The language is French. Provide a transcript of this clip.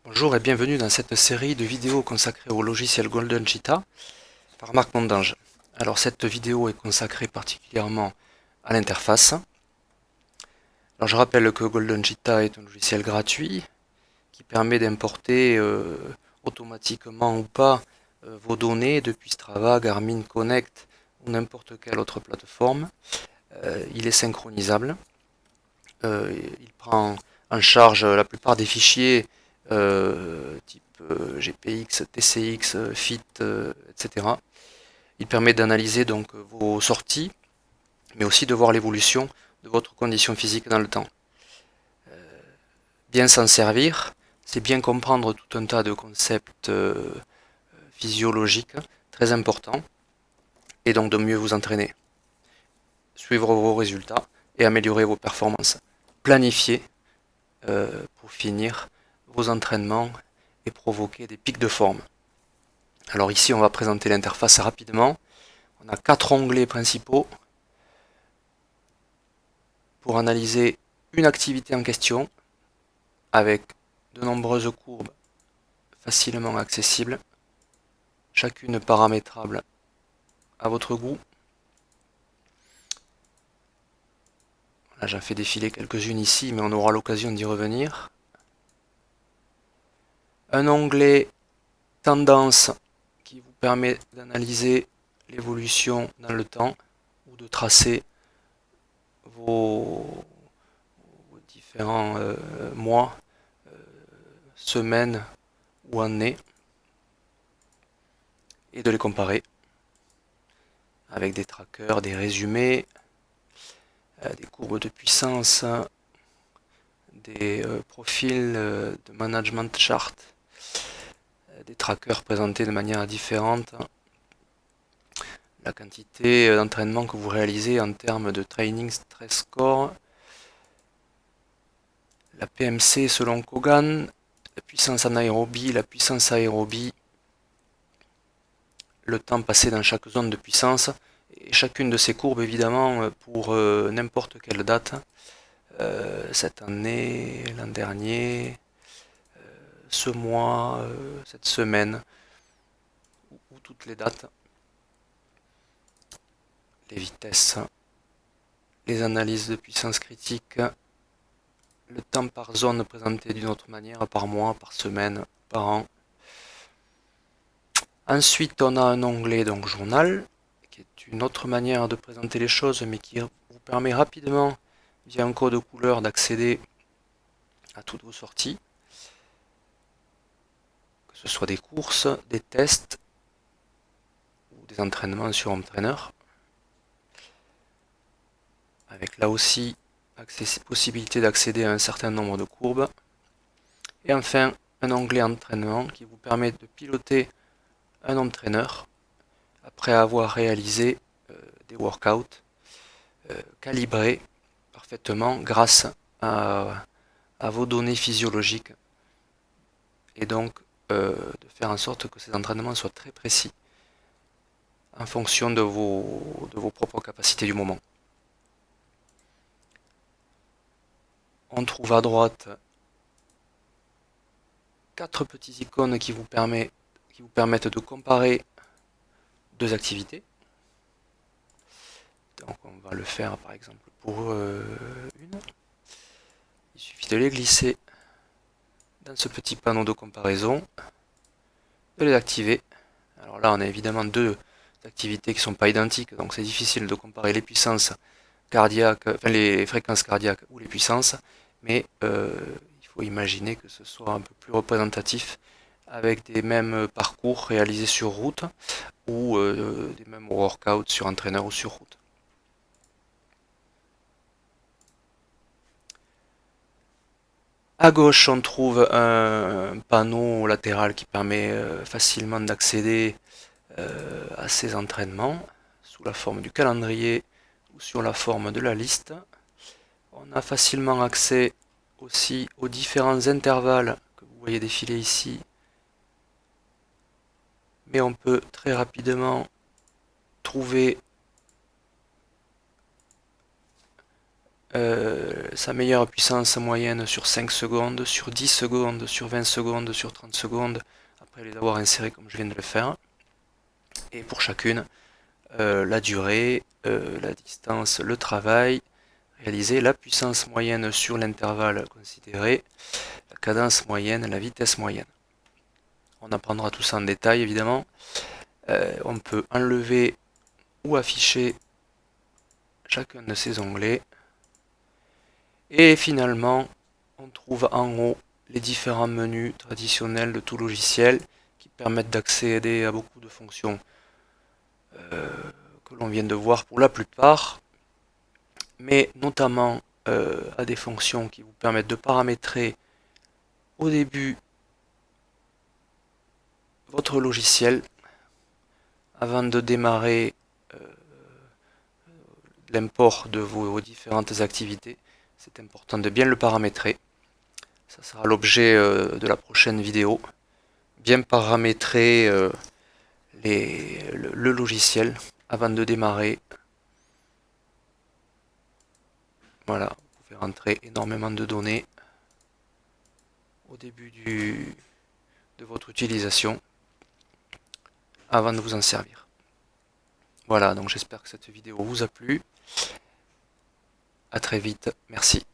Bonjour et bienvenue dans cette série de vidéos consacrées au logiciel Golden Cheetah par Marc Mondange. Alors cette vidéo est consacrée particulièrement à l'interface. Alors je rappelle que Golden Cheetah est un logiciel gratuit qui permet d'importer automatiquement ou pas vos données depuis Strava, Garmin Connect ou n'importe quelle autre plateforme. Il est synchronisable. Il prend en charge la plupart des fichiers type GPX, TCX, FIT, etc. Il permet d'analyser donc vos sorties, mais aussi de voir l'évolution de votre condition physique dans le temps. Bien s'en servir, c'est bien comprendre tout un tas de concepts physiologiques très importants, et donc de mieux vous entraîner, suivre vos résultats et améliorer vos performances. Planifier pour finir vos entraînements et provoquer des pics de forme. Alors ici, on va présenter l'interface rapidement. On a 4 onglets principaux pour analyser une activité en question avec de nombreuses courbes facilement accessibles, chacune paramétrable à votre goût. Là, j'en fais défiler quelques-unes ici, mais on aura l'occasion d'y revenir. Un onglet tendance qui vous permet d'analyser l'évolution dans le temps ou de tracer vos différents mois, semaines ou années et de les comparer avec des trackers, des résumés, des courbes de puissance, des profils de management chart, des trackers présentés de manière différente, la quantité d'entraînement que vous réalisez en termes de training stress score, la PMC selon Kogan, la puissance anaérobie, la puissance aérobie, le temps passé dans chaque zone de puissance, et chacune de ces courbes évidemment pour n'importe quelle date, cette année, l'an dernier, ce mois, cette semaine, ou toutes les dates, les vitesses, les analyses de puissance critique, le temps par zone présenté d'une autre manière, par mois, par semaine, par an. Ensuite, on a un onglet donc journal, qui est une autre manière de présenter les choses, mais qui vous permet rapidement, via un code couleur, d'accéder à toutes vos sorties, que ce soit des courses, des tests ou des entraînements sur Home Trainer, avec là aussi possibilité d'accéder à un certain nombre de courbes. Et enfin, un onglet entraînement qui vous permet de piloter un Home Trainer après avoir réalisé des workouts calibrés parfaitement grâce à vos données physiologiques et donc de faire en sorte que ces entraînements soient très précis en fonction de vos propres capacités du moment. On trouve à droite 4 petites icônes qui vous permettent de comparer deux activités. Donc on va le faire par exemple pour une. Il suffit de les glisser dans ce petit panneau de comparaison, de les activer. Alors là on a évidemment deux activités qui ne sont pas identiques, donc c'est difficile de comparer les puissances cardiaques, enfin les fréquences cardiaques ou les puissances, mais il faut imaginer que ce soit un peu plus représentatif avec des mêmes parcours réalisés sur route ou des mêmes workouts sur entraîneur ou sur route. À gauche, on trouve un panneau latéral qui permet facilement d'accéder à ces entraînements sous la forme du calendrier ou sur la forme de la liste. On a facilement accès aussi aux différents intervalles que vous voyez défiler ici, mais on peut très rapidement trouver sa meilleure puissance moyenne sur 5 secondes, sur 10 secondes, sur 20 secondes, sur 30 secondes, après les avoir insérés comme je viens de le faire. Et pour chacune, la durée, la distance, le travail réalisé, la puissance moyenne sur l'intervalle considéré, la cadence moyenne, la vitesse moyenne. On apprendra tout ça en détail évidemment. On peut enlever ou afficher chacun de ces onglets. Et finalement, on trouve en haut les différents menus traditionnels de tout logiciel qui permettent d'accéder à beaucoup de fonctions que l'on vient de voir pour la plupart, mais notamment à des fonctions qui vous permettent de paramétrer au début votre logiciel avant de démarrer l'import de vos différentes activités. C'est important de bien le paramétrer. Ça sera l'objet de la prochaine vidéo. Bien paramétrer le logiciel avant de démarrer. Voilà, vous pouvez rentrer énormément de données au début de votre utilisation avant de vous en servir. Voilà, donc j'espère que cette vidéo vous a plu. À très vite, merci.